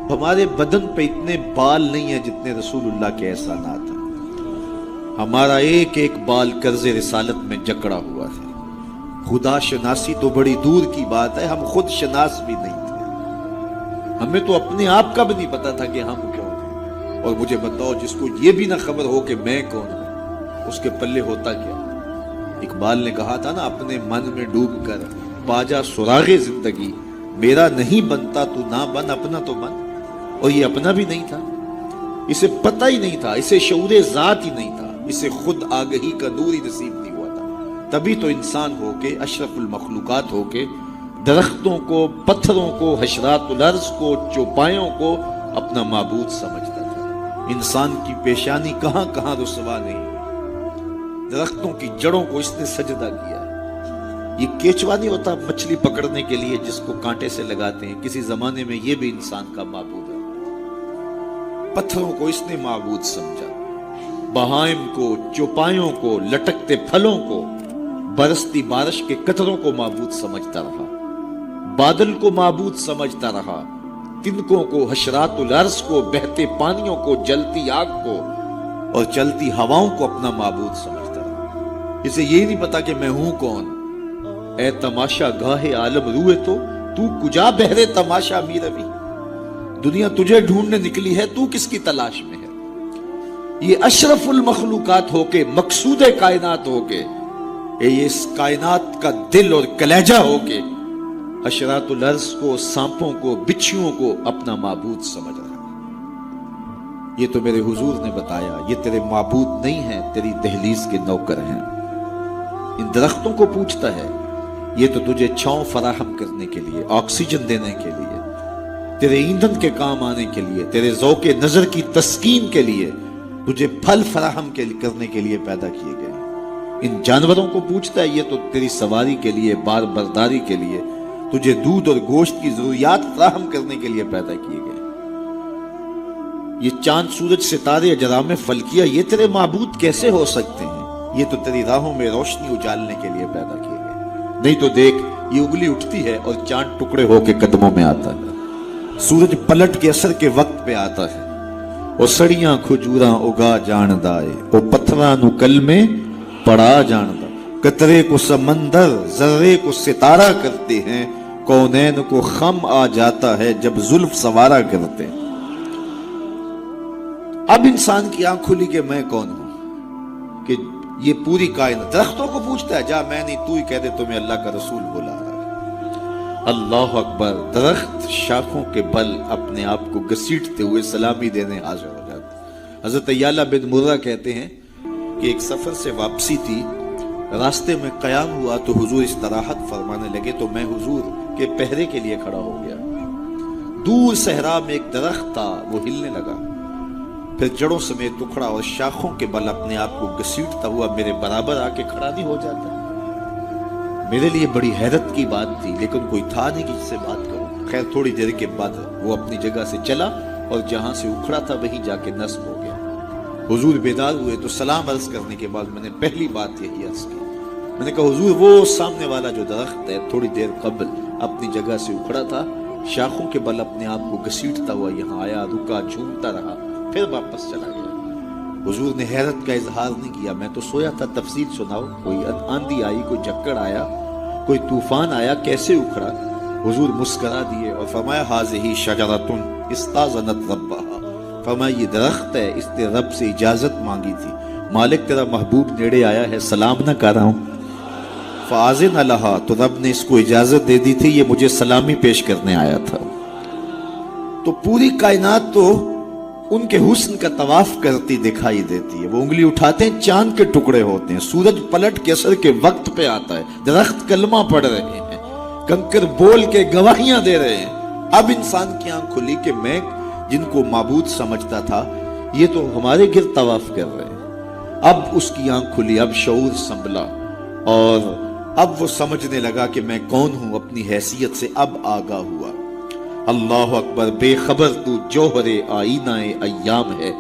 ہمارے بدن پہ اتنے بال نہیں ہیں جتنے رسول اللہ کے احسانات ہیں. ہمارا ایک ایک بال قرض رسالت میں جکڑا ہوا ہے. خدا شناسی تو بڑی دور کی بات ہے، ہم خود شناس بھی نہیں تھے. ہمیں تو اپنے آپ کا بھی نہیں پتا تھا کہ ہم کون ہیں. اور مجھے بتاؤ، جس کو یہ بھی نہ خبر ہو کہ میں کون ہوں، اس کے پلے ہوتا کیا؟ اقبال نے کہا تھا نا، اپنے من میں ڈوب کر پاجا سراغ زندگی، میرا نہیں بنتا تو نہ بن، اپنا تو بن. اور یہ اپنا بھی نہیں تھا، اسے پتہ ہی نہیں تھا، اسے شعور ذات ہی نہیں تھا، اسے خود آگہی کا نور ہی نصیب نہیں ہوا تھا. تبھی تو انسان ہو کے، اشرف المخلوقات ہو کے، درختوں کو، پتھروں کو، حشرات الارض کو، چوپایوں کو اپنا معبود سمجھتا تھا. انسان کی پیشانی کہاں کہاں رسوا نہیں، درختوں کی جڑوں کو اس نے سجدہ کیا. یہ کیچوا نہیں ہوتا مچھلی پکڑنے کے لیے جس کو کانٹے سے لگاتے ہیں، کسی زمانے میں یہ بھی انسان کا معبود ہے. پتھروں کو اس نے معبود سمجھا، بہائم کو، چوپایوں کو، لٹکتے پھلوں کو، برستی بارش کے قطروں کو معبود سمجھتا رہا، بادل کو معبود سمجھتا رہا، تنکوں کو، حشرات الارض کو، بہتے پانیوں کو، جلتی آگ کو اور چلتی ہواؤں کو اپنا معبود سمجھتا رہا. اسے یہی نہیں پتا کہ میں ہوں کون. اے تماشا گاہ عالم روئے تو کجا بہرے تماشا می روی. دنیا تجھے ڈھونڈنے نکلی ہے، تو کس کی تلاش میں ہے؟ یہ اشرف المخلوقات ہو کے، مقصود کائنات ہو کے، یہ اس کائنات کا دل اور کلیجہ ہو کے حشرات الارض کو، سانپوں کو، بچھیوں کو اپنا معبود سمجھ رہا. یہ تو میرے حضور نے بتایا، یہ تیرے معبود نہیں ہیں، تیری دہلیز کے نوکر ہیں. ان درختوں کو پوچھتا ہے، یہ تو تجھے چھاؤں فراہم کرنے کے لیے، آکسیجن دینے کے لیے، تیرے ایندھن کے کام آنے کے لیے، تیرے ذوق نظر کی تسکین کے لیے، تجھے پھل فراہم کرنے کے لیے پیدا کیے گئے. ان جانوروں کو پوچھتا ہے، یہ تو تیری سواری کے لیے، بار برداری کے لیے، تجھے دودھ اور گوشت کی ضروریات فراہم کرنے کے لیے پیدا کیے گئے. یہ چاند، سورج، ستارے، اجرام فلکیہ، یہ تیرے معبود کیسے ہو سکتے ہیں؟ یہ تو تیری راہوں میں روشنی اجالنے کے لیے پیدا کیے گئے. نہیں تو دیکھ، یہ انگلی اٹھتی ہے اور چاند ٹکڑے ہو کے قدموں میں آتا ہے، سورج پلٹ کے اثر کے وقت پہ آتا ہے، اور سڑیاں کھجوراں اگا جاندائے، وہ پتھراں نو کل میں پڑا جاندہ. قطرے کو سمندر، ذرے کو ستارہ کرتے ہیں، کونین کو خم آ جاتا ہے جب زلف سوارا کرتے ہیں. اب انسان کی آنکھ کھلی کہ میں کون ہوں، کہ یہ پوری کائنات. درختوں کو پوچھتا ہے، جا میں نہیں، تو ہی کہہ دے تمہیں اللہ کا رسول بلا رہا ہے. اللہ اکبر. درخت شاخوں کے بل اپنے آپ کو گھسیٹتے ہوئے سلامی دینے حاضر ہو جاتے. حضرت یعلا بن مرہ کہتے ہیں کہ ایک سفر سے واپسی تھی، راستے میں قیام ہوا تو حضور استراحت فرمانے لگے، تو میں حضور کے پہرے کے لیے کھڑا ہو گیا. دور صحرا میں ایک درخت تھا، وہ ہلنے لگا، پھر جڑوں سمیت اکھڑا اور شاخوں کے بل اپنے آپ کو گھسیٹتا ہوا میرے برابر آ کے کھڑا نہیں ہو جاتا. میرے لیے بڑی حیرت کی بات تھی، لیکن کوئی تھا نہیں کہ جس سے بات کروں. خیر تھوڑی دیر کے بعد وہ اپنی جگہ سے چلا اور جہاں سے اکھڑا تھا وہیں جا کے نصب ہو گیا. حضور بیدار ہوئے تو سلام عرض کرنے کے بعد میں نے پہلی بات یہی عرض کی. میں نے کہا، حضور وہ سامنے والا جو درخت ہے تھوڑی دیر قبل اپنی جگہ سے اکھڑا تھا، شاخوں کے بل اپنے آپ کو گھسیٹتا ہوا یہاں آیا، رکا، جھومتا رہا، پھر واپس چلا گیا. حضور نے حیرت کا اظہار نہیں کیا. میں تو سویا تھا، تفصیل سناؤ. کوئی آندھی آئی، کوئی جھکڑ آیا، کوئی طوفان آیا، کیسے اکھڑا؟ حضور مسکرا دیے اور فرمایا، ھذہ شجرۃ استاذنت ربھا. فرمایا یہ درخت ہے، اس نے رب سے اجازت مانگی تھی، مالک تیرا محبوب نیڑے آیا ہے، سلام نہ کر رہا ہوں. فاذن لھا، تو رب نے اس کو اجازت دے دی تھی، یہ مجھے سلامی پیش کرنے آیا تھا. تو پوری کائنات تو ان کے حسن کا طواف کرتی دکھائی دیتی ہے. وہ انگلی اٹھاتے ہیں، چاند کے ٹکڑے ہوتے ہیں، سورج پلٹ کے اثر کے وقت پہ آتا ہے، درخت کلمہ پڑھ رہے ہیں، کنکر بول کے گواہیاں دے رہے ہیں. اب انسان کی آنکھ کھلی کہ میں جن کو معبود سمجھتا تھا، یہ تو ہمارے گرد طواف کر رہے ہیں. اب اس کی آنکھ کھلی، اب شعور سنبھلا، اور اب وہ سمجھنے لگا کہ میں کون ہوں. اپنی حیثیت سے اب آگاہ ہوا. اللہ اکبر. بے خبر تو جوہر آئینہ ایام ہے،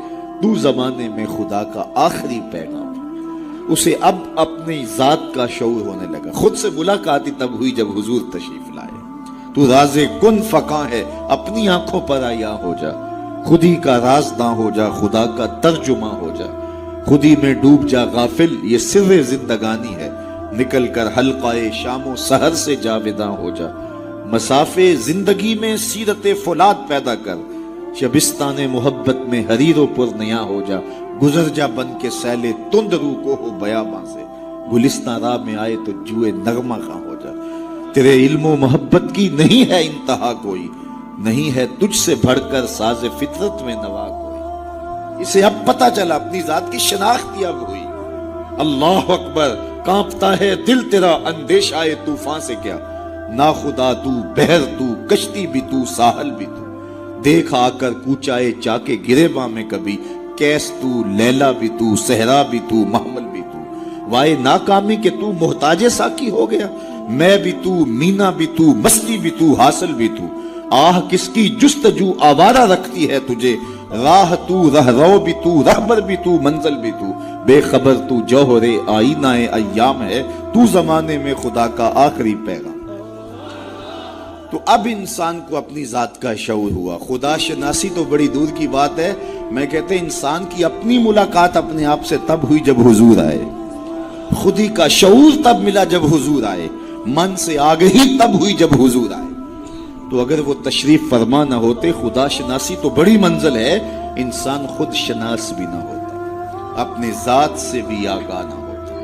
تو زمانے میں خدا کا آخری پیغام ہے. اسے اب اپنی ذات کا شعور ہونے لگا. خود سے ملاقات ہی تب ہوئی جب حضور تشریف لائے. تو راز کن فقاں ہے، اپنی آنکھوں پر آیا ہو جا، خودی کا رازداں ہو جا، خدا کا ترجمہ ہو جا، خودی میں ڈوب جا غافل، یہ سر زندگانی ہے، نکل کر حلقہ شام و سحر سے جاویداں ہو جا، مسافے زندگی میں سیرت فولاد پیدا کر، شبستان محبت میں حریر و پر نیا ہو جا، گزر جا بن کے سیلے تند رو کو ہو بیاباں سے، گلستان راہ میں آئے تو جوئے نغمہ خواہ ہو جا، تیرے علم و محبت کی نہیں ہے انتہا کوئی، نہیں ہے تجھ سے بڑھ کر ساز فطرت میں نوا کوئی، اسے اب پتا چلا اپنی ذات کی شناخت اب ہوئی، اللہ اکبر، کانپتا ہے دل تیرا اندیشہ طوفان سے کیا، نا خدا تو، بحر تو، کشتی بھی تو، ساحل بھی تو، دیکھ آ کر کوچائے چاکے گریباں میں کبھی، کیس تو، لیلا بھی تو، صحرا بھی تو، محمل بھی تو، وائے ناکامی کہ تو محتاج ساکی ہو گیا، میں بھی تو، مینا بھی تو، مستی بھی تو، حاصل بھی تو، آہ کس کی جستجو آوارہ رکھتی ہے تجھے، راہ تو، رہرو بھی تو، رہبر بھی تو، منزل بھی تو، بے خبر تو جوہر آئینہ ایام ہے، تو زمانے میں خدا کا آخری پیغام۔ تو اب انسان کو اپنی ذات کا شعور ہوا، خدا شناسی تو بڑی دور کی بات ہے، میں کہتے ہیں انسان کی اپنی ملاقات اپنے آپ سے تب ہوئی جب حضور آئے، خودی کا شعور تب ملا جب حضور آئے، من سے آگہی تب ہوئی جب حضور آئے۔ تو اگر وہ تشریف فرما نہ ہوتے، خدا شناسی تو بڑی منزل ہے، انسان خود شناس بھی نہ ہوتا، اپنے ذات سے بھی آگاہ نہ ہوتا،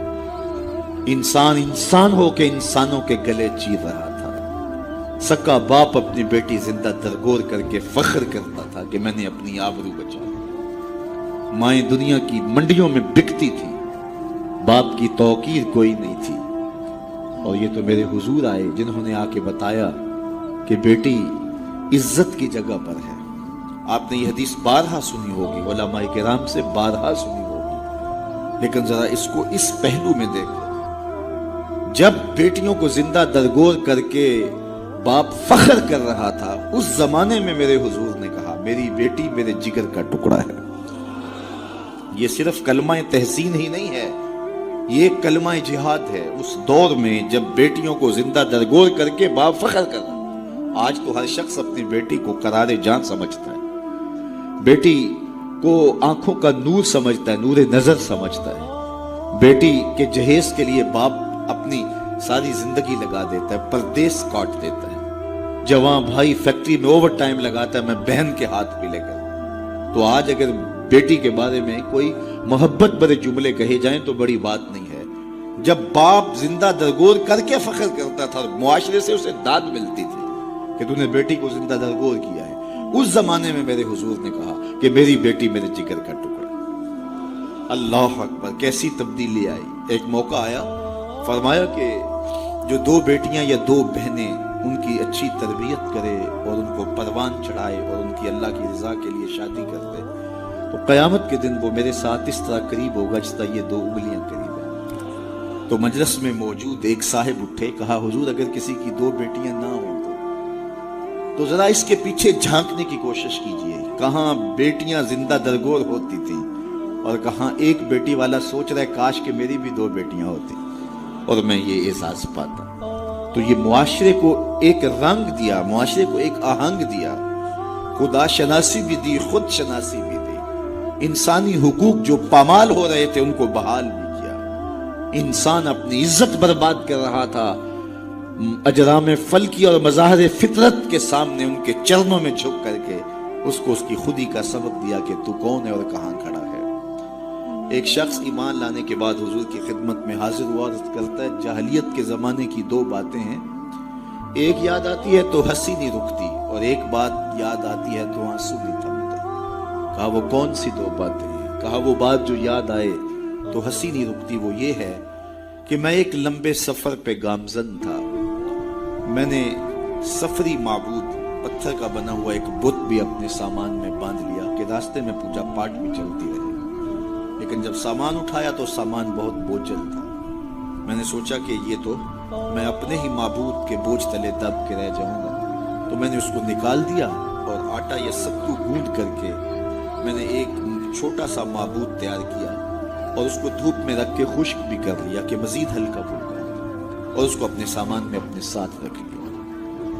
انسان ہو کے انسانوں کے گلے چیر رہا تھا، سکا باپ اپنی بیٹی زندہ درگور کر کے فخر کرتا تھا کہ میں نے اپنی آبرو بچائی، مائیں دنیا کی منڈیوں میں بکتی تھی، باپ کی توقیر کوئی نہیں تھی، اور یہ تو میرے حضور آئے جنہوں نے آ کے بتایا کہ بیٹی عزت کی جگہ پر ہے۔ آپ نے یہ حدیث بارہا سنی ہوگی، علماء کرام سے بارہا سنی ہوگی، لیکن ذرا اس کو اس پہلو میں دیکھو، جب بیٹیوں کو زندہ درگور کر کے باپ فخر کر رہا تھا، اس زمانے میں میرے حضور نے کہا میری بیٹی میرے جگر کا ٹکڑا ہے۔ یہ صرف کلمہ تحسین ہی نہیں ہے، یہ کلمہ جہاد ہے، اس دور میں جب بیٹیوں کو زندہ درگور کر کے باپ فخر کر رہا۔ آج تو ہر شخص اپنی بیٹی کو قرار جان سمجھتا ہے، بیٹی کو آنکھوں کا نور سمجھتا ہے، نور نظر سمجھتا ہے، بیٹی کے جہیز کے لیے باپ اپنی ساری زندگی لگا دیتا ہے، پردیس کاٹ دیتا ہے، جوان بھائی فیکٹری میں اوور ٹائم لگاتا ہے میں بہن کے ہاتھ پہ لے کر۔ تو آج اگر بیٹی کے بارے میں کوئی محبت بھرے جملے کہے جائیں تو بڑی بات نہیں ہے، جب باپ زندہ درگور کر کے فخر کرتا تھا، معاشرے سے اسے داد ملتی تھی کہ تو نے بیٹی کو زندہ درگور کیا ہے، اس زمانے میں میرے حضور نے کہا کہ میری بیٹی میرے جگر کا ٹکڑا۔ اللہ اکبر، کیسی تبدیلی آئی۔ ایک موقع آیا، فرمایا کہ جو دو بیٹیاں یا دو بہنیں ان کی اچھی تربیت کرے اور ان کو پروان چڑھائے اور ان کی اللہ کی رضا کے لیے شادی کر دے تو قیامت کے دن وہ میرے ساتھ اس طرح قریب ہوگا جس طرح یہ دو انگلیاں قریب ہیں۔ تو مجلس میں موجود ایک صاحب اٹھے، کہا حضور اگر کسی کی دو بیٹیاں نہ ہوں تو ذرا اس کے پیچھے جھانکنے کی کوشش کیجئے، کہاں بیٹیاں زندہ درگور ہوتی تھیں اور کہاں ایک بیٹی والا سوچ رہا ہے کاش کہ میری بھی دو بیٹیاں ہوتی اور میں یہ اعزاز پاتا۔ تو یہ معاشرے کو ایک رنگ دیا، معاشرے کو ایک آہنگ دیا، خدا شناسی بھی دی، خود شناسی بھی دی، انسانی حقوق جو پامال ہو رہے تھے ان کو بحال بھی کیا۔ انسان اپنی عزت برباد کر رہا تھا، اجرام فلکی اور مظاہر فطرت کے سامنے ان کے چرنوں میں جھک کر کے اس کو اس کی خودی کا سبق دیا کہ تو کون ہے اور کہاں کھڑا ہے۔ ایک شخص ایمان لانے کے بعد حضور کی خدمت میں حاضر ہوا، عرض کرتا ہے جاہلیت کے زمانے کی دو باتیں ہیں، ایک یاد آتی ہے تو ہنسی نہیں رکتی اور ایک بات یاد آتی ہے تو آنسو نہیں تھمتے۔ کہا وہ کون سی دو باتیں ہیں؟ کہا وہ بات جو یاد آئے تو ہنسی نہیں رکتی وہ یہ ہے کہ میں ایک لمبے سفر پہ گامزن تھا، میں نے سفری معبود پتھر کا بنا ہوا ایک بت بھی اپنے سامان میں باندھ لیا کہ راستے میں پوجا پاٹ بھی چلتی رہے، لیکن جب سامان اٹھایا تو سامان بہت بوجھل تھا۔ میں نے سوچا کہ یہ تو میں اپنے ہی معبود کے بوجھ تلے دب کے رہ جاؤں گا، تو میں نے اس کو نکال دیا اور آٹا یا ستو گوندھ کر کے میں نے ایک چھوٹا سا معبود تیار کیا اور اس کو دھوپ میں رکھ کے خشک بھی کر لیا کہ مزید ہلکا پھلکا، اور اس کو اپنے سامان میں اپنے ساتھ رکھ لیا۔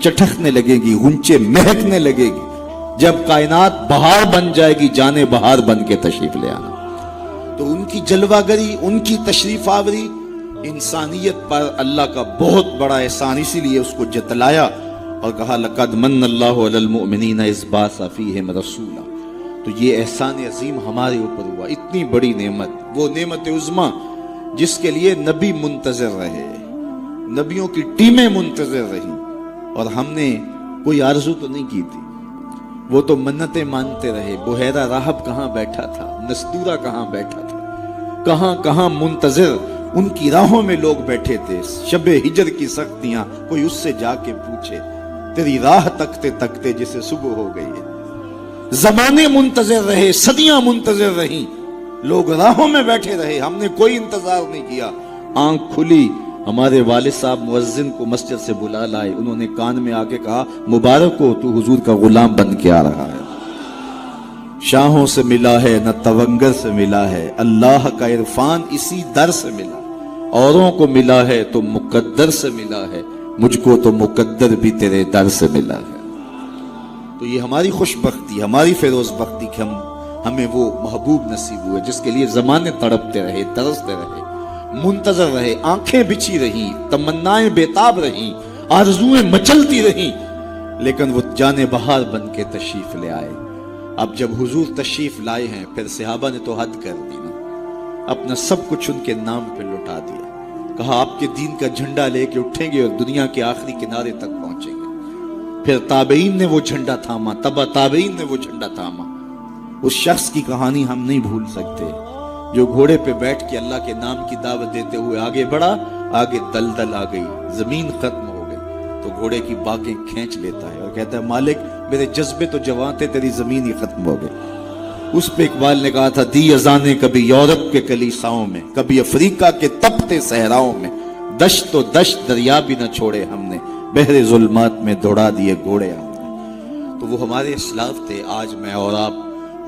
چٹکنے لگے گی، غنچے مہکنے لگے گی، جب کائنات بہار بن جائے گی، جانے بہار بن کے تشریف لے آنا۔ تو ان کی جلوہ گری، ان کی تشریف آوری انسانیت پر اللہ کا بہت بڑا احسان، اسی لیے اس کو جتلایا اور کہا لقد من اللہ علی المؤمنین اذ بعث فیہم رسولا۔ تو یہ احسان عظیم ہمارے اوپر ہوا، اتنی بڑی نعمت، وہ نعمت عظمیٰ جس کے لیے نبی منتظر رہے، نبیوں کی ٹیمیں منتظر رہیں، اور ہم نے کوئی آرزو تو نہیں کی تھی، وہ تو منتیں مانتے رہے۔ بحیرہ راہب کہاں بیٹھا تھا، نستورہ کہاں بیٹھا تھا، کہاں کہاں منتظر، ان کی راہوں میں لوگ بیٹھے تھے۔ شب ہجر کی سختیاں، کوئی اس سے جا کے پوچھے، تیری راہ تکتے تکتے جسے صبح ہو گئی ہے۔ زمانے منتظر رہے، صدیاں منتظر رہیں، لوگ راہوں میں بیٹھے رہے، ہم نے کوئی انتظار نہیں کیا۔ آنکھ کھلی، ہمارے والد صاحب مؤذن کو مسجد سے بلا لائے، انہوں نے کان میں آ کے کہا مبارک ہو، تو حضور کا غلام بن کے آ رہا ہے۔ شاہوں سے ملا ہے نہ تونگر سے ملا ہے، اللہ کا عرفان اسی در سے ملا، اوروں کو ملا ہے تو مقدر سے ملا ہے، مجھ کو تو مقدر بھی تیرے در سے ملا ہے۔ تو یہ ہماری خوش بختی، ہماری فیروز بختی کہ ہمیں وہ محبوب نصیب ہوئے جس کے لیے زمانے تڑپتے رہے، ترستے رہے، منتظر رہے، آنکھیں بچھی رہیں، تمنائیں بیتاب رہیں، آرزویں مچلتی رہیں، لیکن وہ جانے بہار بن کے تشریف لے آئے۔ اب جب حضور تشریف لائے ہیں، پھر صحابہ نے تو حد کر دی نا، اپنا سب کچھ ان کے نام پہ لٹا دیا، کہا آپ کے دین کا جھنڈا لے کے اٹھیں گے اور دنیا کے آخری کنارے تک پہنچیں گے۔ پھر تابعین نے وہ جھنڈا تھاما، تبع تابعین نے وہ جھنڈا تھاما۔ اس شخص کی کہانی ہم نہیں بھول سکتے جو گھوڑے پہ بیٹھ کے اللہ کے نام کی دعوت دیتے ہوئے آگے بڑھا، آگے دلدل آ گئی، زمین ختم ہو گئی، تو گھوڑے کی باکیں کھینچ لیتا ہے اور کہتا ہے مالک میرے جذبے تو جوان تھے، تیری زمین ہی ختم ہو گئی۔ اس پہ اقبال نے کہا تھا دی اذانیں کبھی یورپ کے کلیساؤں میں، کبھی افریقہ کے تپتے صحراؤں میں، دشت و دشت دریا بھی نہ چھوڑے ہم نے، بحر ظلمات میں دوڑا دیے گھوڑے ہم نے۔ تو وہ ہمارے اسلاف تھے۔ آج میں اور آپ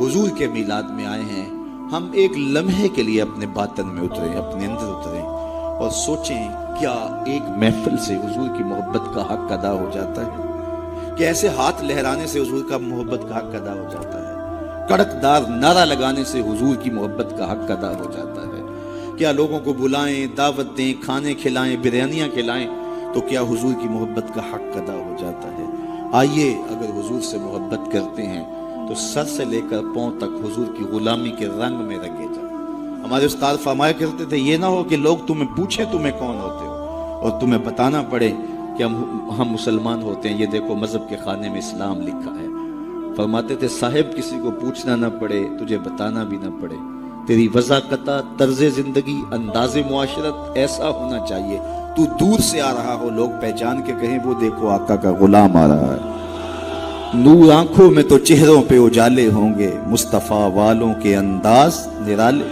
حضور کے میلاد میں آئے ہیں، ہم ایک لمحے کے لیے اپنے باطن میں اتریں، اپنے اندر اتریں اور سوچیں کیا ایک محفل سے حضور کی محبت کا حق ادا ہو جاتا ہے؟ کہ ایسے ہاتھ لہرانے سے حضور کا محبت کا حق ادا ہو جاتا ہے؟ کڑکدار نعرہ لگانے سے حضور کی محبت کا حق ادا ہو جاتا ہے؟ کیا لوگوں کو بلائیں، دعوت دیں، کھانے کھلائیں، بریانیاں کھلائیں تو کیا حضور کی محبت کا حق ادا ہو جاتا ہے؟ آئیے اگر حضور سے محبت کرتے ہیں تو سر سے لے کر پاؤں تک حضور کی غلامی کے رنگ میں رنگے جائیں۔ ہمارے استاد فرمایا کرتے تھے یہ نہ ہو کہ لوگ تمہیں پوچھیں تمہیں کون ہوتے ہو اور تمہیں بتانا پڑے کہ ہم مسلمان ہوتے ہیں، یہ دیکھو مذہب کے خانے میں اسلام لکھا ہے۔ فرماتے تھے صاحب کسی کو پوچھنا نہ پڑے، تجھے بتانا بھی نہ پڑے، تیری وضاقت، طرز زندگی، انداز معاشرت ایسا ہونا چاہیے تو دور سے آ رہا ہو، لوگ پہچان کے کہیں وہ دیکھو آقا کا غلام آ رہا ہے۔ نور آنکھوں میں تو چہروں پہ اجالے ہوں گے، مصطفیٰ والوں کے انداز نرالے،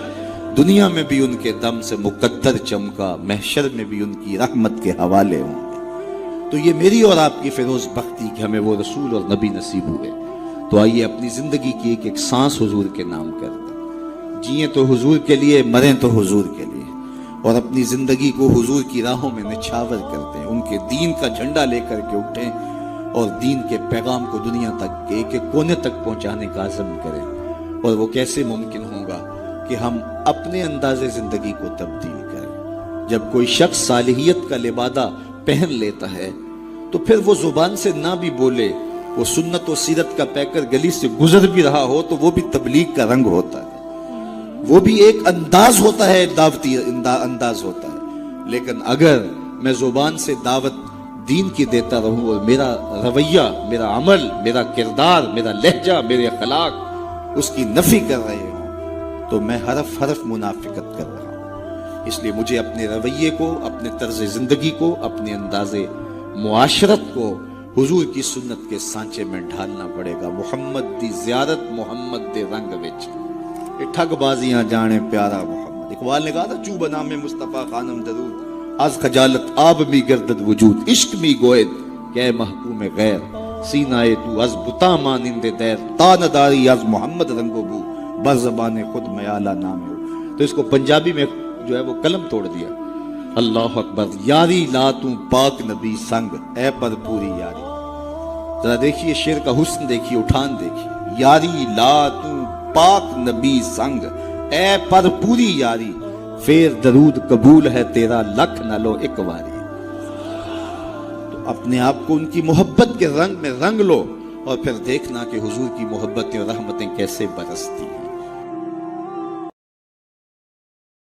دنیا میں بھی ان کے دم سے مقدر چمکا، محشر میں بھی ان کی رحمت کے حوالے ہوں گے۔ تو یہ میری اور آپ کی فیروز بختی کہ ہمیں وہ رسول اور نبی نصیب ہوئے۔ تو آئیے اپنی زندگی کی ایک ایک سانس حضور کے نام کر دیں، جئیں تو حضور کے لیے، مریں تو حضور کے لیے، اور اپنی زندگی کو حضور کی راہوں میں نچھاور کرتے ہیں، ان کے دین کا جھنڈا لے کر کے اٹھیں اور دین کے پیغام کو دنیا تک کے ایک ایک کونے تک پہنچانے کا عزم کریں۔ اور وہ کیسے ممکن ہوگا کہ ہم اپنے انداز زندگی کو تبدیل کریں۔ جب کوئی شخص صالحیت کا لبادہ پہن لیتا ہے تو پھر وہ زبان سے نہ بھی بولے، وہ سنت و سیرت کا پیکر گلی سے گزر بھی رہا ہو تو وہ بھی تبلیغ کا رنگ ہوتا ہے، وہ بھی ایک انداز ہوتا ہے، دعوتی انداز ہوتا ہے۔ لیکن اگر میں زبان سے دعوت دین کی دیتا رہوں اور میرا رویہ، میرا عمل، میرا کردار، میرا لہجہ، میرے اخلاق اس کی نفی کر رہے ہوں تو میں حرف حرف منافقت کر رہا ہوں۔ اس لیے مجھے اپنے رویے کو، اپنے طرز زندگی کو، اپنے انداز معاشرت کو حضور کی سنت کے سانچے میں ڈھالنا پڑے گا۔ محمد دی زیارت محمد دے رنگ وچ، یہ ٹھگ بازیاں جانے پیارا محمد۔ اقبال نے کہا تھا چوب نام مصطفیٰ خانم درود، از خجالت آب می گردد وجود، عشق می گوید کہ محکوم غیر، سینائے تو از بتا مانند دیر، تا نداری از محمد رنگو بو، بر زبان خود میالہ نام ہو۔ تو اس کو پنجابی میں جو ہے وہ قلم توڑ دیا اللہ اکبر. یاری لا تو پاک نبی سنگ اے پر پوری یاری. ذرا دیکھیے شعر کا حسن دیکھیے, اٹھان دیکھیے. یاری لا تو پاک نبی سنگ اے پر پوری یاری, پھر درود قبول ہے تیرا لکھ نہ لو ایک واری. تو اپنے آپ کو ان کی محبت کے رنگ میں رنگ لو, اور پھر دیکھنا کہ حضور کی محبتیں اور رحمتیں کیسے برستی ہیں.